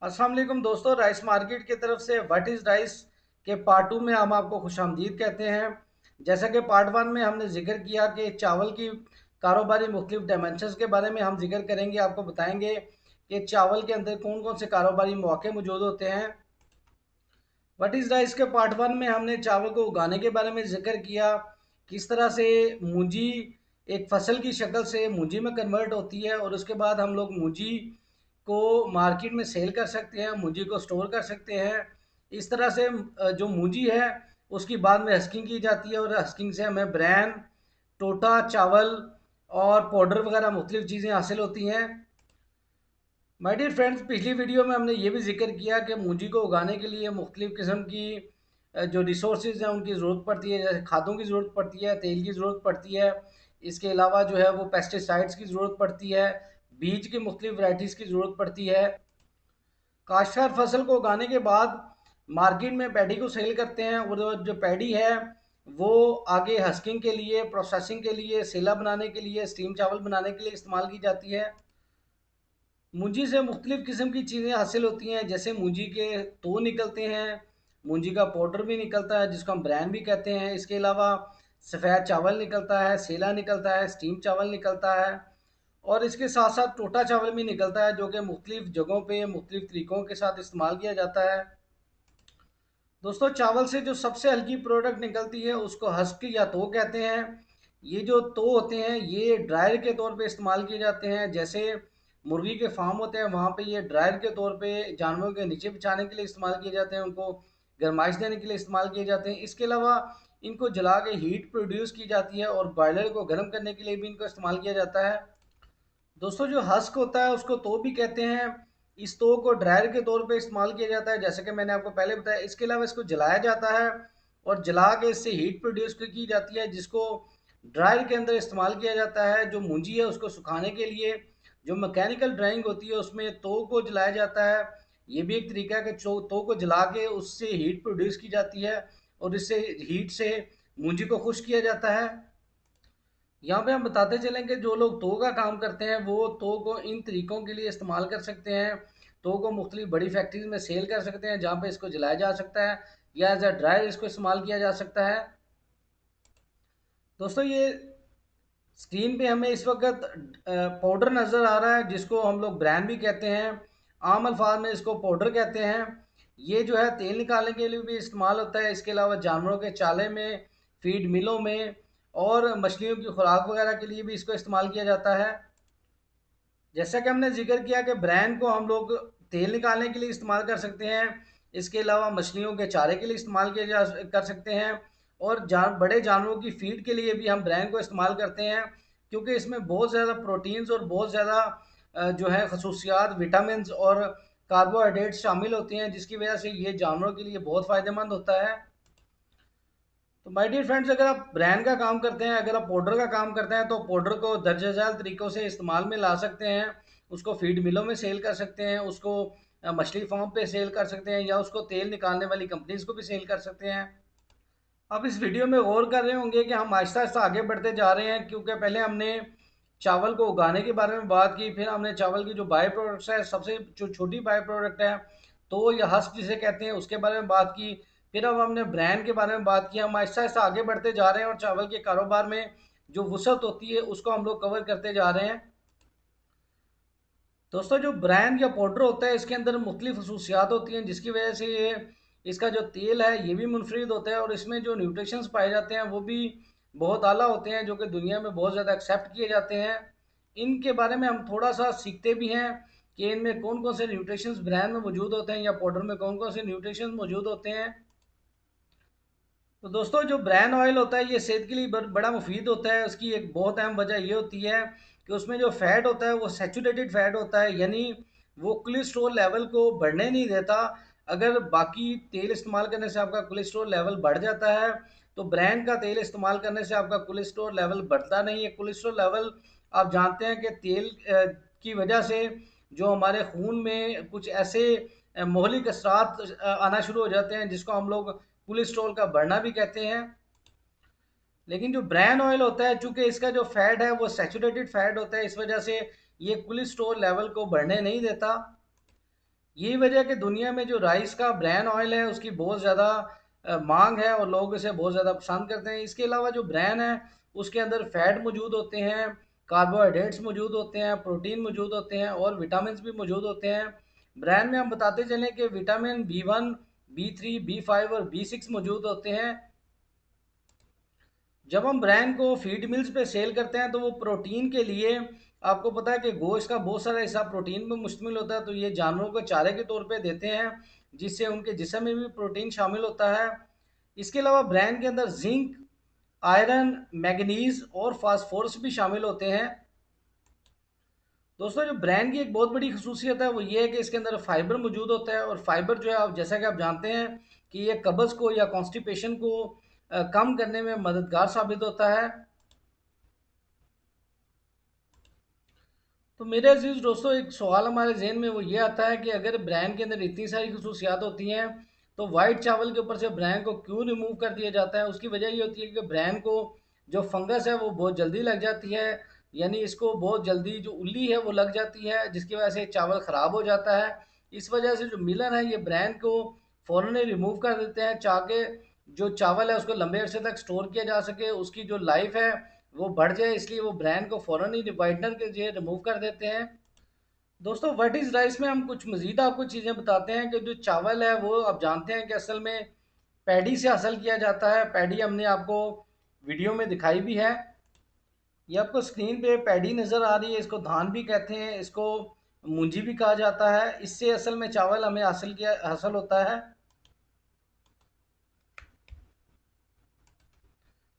अस्सलाम वालेकुम दोस्तों, राइस मार्केट की तरफ से व्हाट इज़ राइस के पार्ट 2 में हम आपको खुशामदीद कहते हैं। जैसा कि पार्ट 1 में हमने जिक्र किया कि चावल की कारोबारी मुख्तलिफ डायमेंशंस के बारे में हम जिक्र करेंगे, आपको बताएंगे कि चावल के अंदर कौन कौन से कारोबारी मौके मौजूद होते हैं। व्हाट इज़ राइस के पार्ट 1 में हमने चावल को उगाने के बारे में जिक्र किया, किस तरह से मूंजी एक फसल की शक्ल से मूंजी में कन्वर्ट होती है और उसके बाद हम लोग मूंजी को मार्केट में सेल कर सकते हैं, मूंजी को स्टोर कर सकते हैं। इस तरह से जो मूंजी है उसकी बाद में हस्किंग की जाती है और हस्किंग से हमें ब्रैन, टोटा, चावल और पाउडर वगैरह मुख्तलिफ चीज़ें हासिल होती हैं। माय डियर फ्रेंड्स, पिछली वीडियो में हमने ये भी जिक्र किया कि मूंजी को उगाने के लिए मुख्तलिफ किस्म की जो रिसोर्सेज हैं उनकी ज़रूरत पड़ती है, जैसे खादों की ज़रूरत पड़ती है, तेल की ज़रूरत पड़ती है। इसके अलावा जो है वो पेस्टिसाइड्स की ज़रूरत पड़ती है, बीज की मुख्तलिफ वैराइटीज़ की ज़रूरत पड़ती है। काश्तकार फसल को उगाने के बाद मार्केट में पैडी को सेल करते हैं और जो पैडी है वो आगे हस्किंग के लिए, प्रोसेसिंग के लिए, सेला बनाने के लिए, स्टीम चावल बनाने के लिए इस्तेमाल की जाती है। मूंजी से मुख्तलिफ किस्म की चीज़ें हासिल होती हैं, जैसे मूंजी के तो निकलते हैं, मूंजी का पाउडर भी निकलता है जिसको हम ब्रैन भी कहते हैं। इसके अलावा सफ़ेद चावल निकलता है, सेला निकलता है, स्टीम चावल निकलता है और इसके साथ साथ टोटा चावल भी निकलता है जो कि मुख्तलिफ जगहों पे मुख्तलिफ तरीक़ों के साथ इस्तेमाल किया जाता है। दोस्तों, चावल से जो सबसे हल्की प्रोडक्ट निकलती है उसको हस्क या तो कहते हैं। ये जो तो होते हैं ये ड्रायर के तौर पे इस्तेमाल किए जाते हैं, जैसे मुर्गी के फार्म होते हैं वहाँ पे ये ड्रायर के तौर पे जानवरों के नीचे बिछाने के लिए इस्तेमाल किए जाते हैं, उनको गर्माइश देने के लिए इस्तेमाल किए जाते हैं। इसके अलावा इनको जला के हीट प्रोड्यूस की जाती है और बॉयलर को गर्म करने के लिए भी इनको इस्तेमाल किया जाता है। दोस्तों, जो हस्क होता है उसको तो भी कहते हैं। इस तो को ड्रायर के तौर पे इस्तेमाल किया जाता है, जैसे कि मैंने आपको पहले बताया। इसके अलावा इसको जलाया जाता है और जला के इससे हीट प्रोड्यूस की जाती है, जिसको ड्रायर के अंदर इस्तेमाल किया जाता है। जो मूंजी है उसको सुखाने के लिए जो मैकेनिकल ड्राइंग होती है उसमें तो को जलाया जाता है। ये भी एक तरीका है कि तो को जला के उससे हीट प्रोड्यूस की जाती है और इससे हीट से मूंजी को खुश किया जाता है। यहाँ पे हम बताते चलें कि जो लोग तो का काम करते हैं वो तो को इन तरीक़ों के लिए इस्तेमाल कर सकते हैं। तो को मुख्तलिफ बड़ी फैक्ट्रीज में सेल कर सकते हैं जहाँ पे इसको जलाया जा सकता है या एज अ ड्रायर इसको इस्तेमाल किया जा सकता है। दोस्तों, ये स्क्रीन पे हमें इस वक्त पाउडर नज़र आ रहा है जिसको हम लोग ब्रांड भी कहते हैं, आम अल्फाज में इसको पाउडर कहते हैं। ये जो है तेल निकालने के लिए भी इस्तेमाल होता है। इसके अलावा जानवरों के चाले में, फीड मिलों में और मछलियों की खुराक वगैरह के लिए भी इसको इस्तेमाल किया जाता है। जैसा कि हमने जिक्र किया कि ब्रांड को हम लोग तेल निकालने के लिए इस्तेमाल कर सकते हैं। इसके अलावा मछलियों के चारे के लिए इस्तेमाल किया जा कर सकते हैं और बड़े जानवरों की फीड के लिए भी हम ब्रांड को इस्तेमाल करते हैं, क्योंकि इसमें बहुत ज़्यादा प्रोटीन्स और बहुत ज़्यादा जो है खसूसियात, विटामिन और कार्बोहाइड्रेट्स शामिल होते हैं, जिसकी वजह से ये जानवरों के लिए बहुत फ़ायदेमंद होता है। तो माय डियर फ्रेंड्स, अगर आप ब्रांड का काम करते हैं, अगर आप पाउडर का काम करते हैं, तो पाउडर को दर्ज झैल तरीक़ों से इस्तेमाल में ला सकते हैं। उसको फीड मिलों में सेल कर सकते हैं, उसको मछली फार्म पे सेल कर सकते हैं या उसको तेल निकालने वाली कंपनीज को भी सेल कर सकते हैं। आप इस वीडियो में गौर कर रहे होंगे कि हम आहिस्ता आहिस्ता आगे बढ़ते जा रहे हैं, क्योंकि पहले हमने चावल को उगाने के बारे में बात की, फिर हमने चावल की जो बाय प्रोडक्ट्स है, सबसे जो छोटी बाय प्रोडक्ट है तो या हस्क जिसे कहते हैं, उसके बारे में बात की। फिर अब हमने ब्रांड के बारे में बात की। हम आहिस्ता आहिस्ता आगे बढ़ते जा रहे हैं और चावल के कारोबार में जो वसअत होती है उसको हम लोग कवर करते जा रहे हैं। दोस्तों, जो ब्रांड या पाउडर होता है इसके अंदर मुख्तलिफ खसूसियात होती हैं, जिसकी वजह से ये इसका जो तेल है ये भी मुनफरिद होता है और इसमें जो न्यूट्रिशंस पाए जाते हैं वो भी बहुत आला होते हैं, जो कि दुनिया में बहुत ज़्यादा एक्सेप्ट किए जाते हैं। इनके बारे में हम थोड़ा सा सीखते भी हैं कि इनमें कौन कौन से न्यूट्रिशंस ब्रांड में मौजूद होते हैं या पाउडर में कौन कौन से न्यूट्रिशंस मौजूद होते हैं। तो दोस्तों, जो ब्रान ऑयल होता है ये सेहत के लिए बड़ा मुफीद होता है। उसकी एक बहुत अहम वजह ये होती है कि उसमें जो फैट होता है वो सैचुरेटेड फैट होता है, यानी वो कोलेस्ट्रॉल लेवल को बढ़ने नहीं देता। अगर बाकी तेल इस्तेमाल करने से आपका कोलेस्ट्रॉल लेवल बढ़ जाता है, तो ब्रांड का तेल इस्तेमाल करने से आपका कोलेस्ट्रॉल लेवल बढ़ता नहीं है। कोलेस्ट्रॉल लेवल आप जानते हैं कि तेल की वजह से जो हमारे खून में कुछ ऐसे मौलिक असरात आना शुरू हो जाते हैं जिसको हम लोग कोलेस्ट्रॉल का बढ़ना भी कहते हैं। लेकिन जो ब्रान ऑयल होता है, चूंकि इसका जो फैट है वो सैचुरेटेड फैट होता है, इस वजह से ये कोलेस्ट्रॉल लेवल को बढ़ने नहीं देता। यही वजह है कि दुनिया में जो राइस का ब्रान ऑयल है उसकी बहुत ज़्यादा मांग है और लोग इसे बहुत ज़्यादा पसंद करते हैं। इसके अलावा जो ब्रान है उसके अंदर फैट मौजूद होते हैं, कार्बोहाइड्रेट्स मौजूद होते हैं, प्रोटीन मौजूद होते हैं और विटामिन भी मौजूद होते हैं। ब्रान में हम बताते चलें कि विटामिन B1, B3, B5 और B6 मौजूद होते हैं। जब हम ब्रांड को फीड मिल्स पे सेल करते हैं तो वो प्रोटीन के लिए, आपको पता है कि गोश्त का बहुत सारा हिस्सा प्रोटीन पर मुश्तमिल होता है, तो ये जानवरों को चारे के तौर पे देते हैं जिससे उनके जिस्म में भी प्रोटीन शामिल होता है। इसके अलावा ब्रांड के अंदर जिंक, आयरन, मैग्नीज और फास्फोरस भी शामिल होते हैं। दोस्तों, जो ब्रांड की एक बहुत बड़ी खसूसियत है वो ये है कि इसके अंदर फाइबर मौजूद होता है, और फाइबर जो है, आप जैसा कि आप जानते हैं कि ये कब्ज़ को या कॉन्स्टिपेशन को कम करने में मददगार साबित होता है। तो मेरे अजीज दोस्तों, एक सवाल हमारे जहन में वो ये आता है कि अगर ब्रांड के अंदर इतनी सारी खसूसियात होती हैं तो वाइट चावल के ऊपर से ब्रांड को क्यों रिमूव कर दिया जाता है? उसकी वजह ये होती है कि ब्रांड को जो फंगस है वो बहुत जल्दी लग जाती है, यानी इसको बहुत जल्दी जो उल्ली है वो लग जाती है, जिसकी वजह से चावल ख़राब हो जाता है। इस वजह से जो मिलर है ये ब्रांड को फ़ौरन ही रिमूव कर देते हैं, ताकि जो चावल है उसको लंबे अरसे तक स्टोर किया जा सके, उसकी जो लाइफ है वो बढ़ जाए, इसलिए वो ब्रांड को फ़ौरन ही वाइटनर के जरिए रिमूव कर देते हैं। दोस्तों, व्हाट इज़ राइस में हम कुछ मज़ीद आपको चीज़ें बताते हैं कि जो चावल है वो आप जानते हैं कि असल में पैडी से हासिल किया जाता है। पैडी हमने आपको वीडियो में दिखाई भी है। ये आपको स्क्रीन पे पैडी नज़र आ रही है, इसको धान भी कहते हैं, इसको मूंजी भी कहा जाता है। इससे असल में चावल हमें हासिल होता है।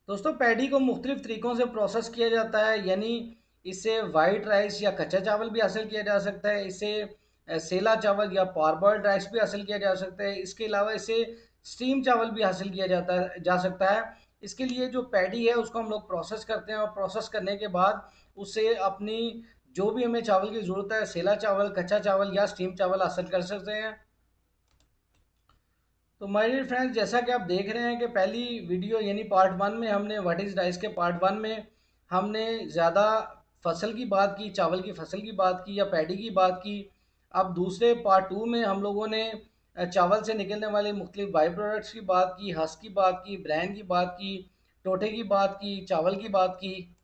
दोस्तों, पैडी को मुख्तलिफ तरीक़ों से प्रोसेस किया जाता है, यानी इससे वाइट राइस या कच्चा चावल भी हासिल किया जा सकता है, इससे सेला चावल या पारबॉइल्ड राइस भी हासिल किया जा सकता है। इसके अलावा इसे स्टीम चावल भी हासिल किया जा सकता है। इसके लिए जो पैडी है उसको हम लोग प्रोसेस करते हैं, और प्रोसेस करने के बाद उससे अपनी जो भी हमें चावल की ज़रूरत है, सेला चावल, कच्चा चावल या स्टीम चावल हासिल कर सकते हैं। तो माय डियर फ्रेंड्स, जैसा कि आप देख रहे हैं कि पहली वीडियो यानी पार्ट वन में हमने व्हाट इज़ राइस के पार्ट वन में हमने ज़्यादा फसल की बात की, चावल की फसल की बात की या पैडी की बात की। अब दूसरे पार्ट टू में हम लोगों ने चावल से निकलने वाले मुख्तलिफ बाई प्रोडक्ट्स की बात की, हस्क की बात की, ब्रांड की बात की, टोटे की बात की, चावल की बात की।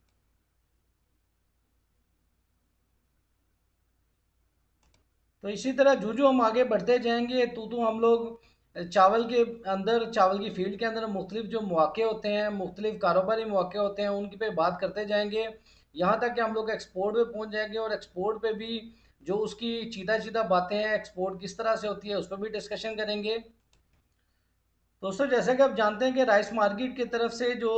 तो इसी तरह जो जो हम आगे बढ़ते जाएंगे तो हम लोग चावल के अंदर, चावल की फील्ड के अंदर मुख्तलिफ जो मौके होते हैं, मुख्तलिफ कारोबारी मौके होते हैं, उनकी पे बात करते जाएंगे, यहाँ तक कि हम लोग एक्सपोर्ट पे पहुँच जाएंगे, और एक्सपोर्ट पे भी जो उसकी चीधा चीधा बातें हैं, एक्सपोर्ट किस तरह से होती है उस पर भी डिस्कशन करेंगे। दोस्तों, जैसे कि आप जानते हैं कि राइस मार्केट की तरफ से जो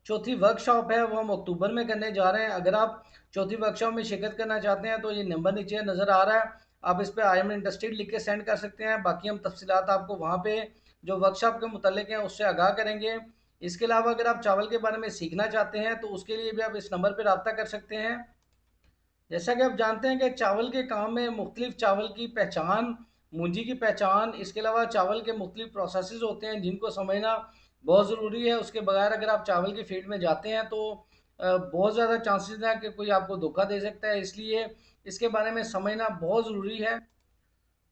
चौथी वर्कशॉप है वो हम अक्टूबर में करने जा रहे हैं। अगर आप चौथी वर्कशॉप में शिरकत करना चाहते हैं तो ये नंबर नीचे नज़र आ रहा है, आप इस पर आई एम इंटरेस्टेड लिख के सेंड कर सकते हैं। बाकी हम तफसीलात आपको वहाँ पे जो वर्कशॉप के मुतल्लिक हैं उससे आगाह करेंगे। इसके अलावा अगर आप चावल के बारे में सीखना चाहते हैं तो उसके लिए भी आप इस नंबर पर रब्ता कर सकते हैं। जैसा कि आप जानते हैं कि चावल के काम में मुख्तलिफ चावल की पहचान, मूंजी की पहचान, इसके अलावा चावल के मुख्तलिफ प्रोसेसेस होते हैं जिनको समझना बहुत ज़रूरी है। उसके बगैर अगर आप चावल की फील्ड में जाते हैं तो बहुत ज़्यादा चांसेस हैं कि कोई आपको धोखा दे सकता है, इसलिए इसके बारे में समझना बहुत ज़रूरी है।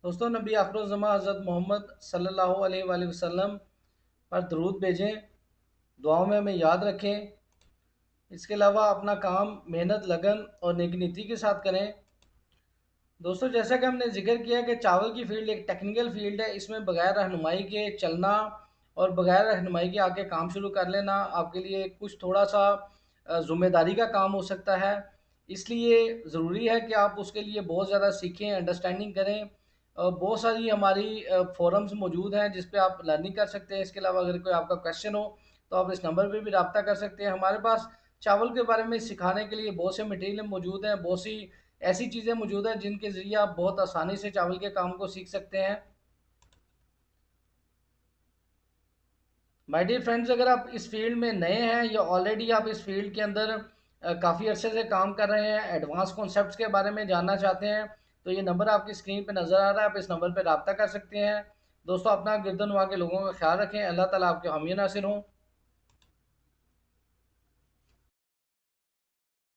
दोस्तों, नबी आखिरुज़्ज़मा हज़रत मोहम्मद सल्लल्लाहु अलैहि वसल्लम पर दरूद भेजें, दुआओं में हमें याद रखें। इसके अलावा अपना काम मेहनत, लगन और नेक नीति के साथ करें। दोस्तों, जैसा कि हमने जिक्र किया कि चावल की फील्ड एक टेक्निकल फील्ड है, इसमें बगैर रहनुमाई के चलना और बगैर रहनुमाई के आके काम शुरू कर लेना आपके लिए कुछ थोड़ा सा ज़िम्मेदारी का काम हो सकता है। इसलिए ज़रूरी है कि आप उसके लिए बहुत ज़्यादा सीखें, अंडरस्टैंडिंग करें। बहुत सारी हमारी फोरम्स मौजूद हैं जिस पे आप लर्निंग कर सकते हैं। इसके अलावा अगर कोई आपका क्वेश्चन हो तो आप इस नंबर पे भी रब्ता कर सकते हैं। हमारे पास चावल के बारे में सिखाने के लिए बहुत से मटेरियल मौजूद हैं, बहुत सी ऐसी चीज़ें मौजूद हैं जिनके ज़रिए आप बहुत आसानी से चावल के काम को सीख सकते हैं। माय डियर फ्रेंड्स, अगर आप इस फील्ड में नए हैं या ऑलरेडी आप इस फील्ड के अंदर काफ़ी अरसे से काम कर रहे हैं, एडवांस कॉन्सेप्ट्स के बारे में जानना चाहते हैं, तो ये नंबर आपकी स्क्रीन पे नज़र आ रहा है, आप इस नंबर पे रब्ता कर सकते हैं। दोस्तों, अपना गिरदनवा के लोगों का ख्याल रखें। अल्लाह ताला आपके हामी नासिर हों।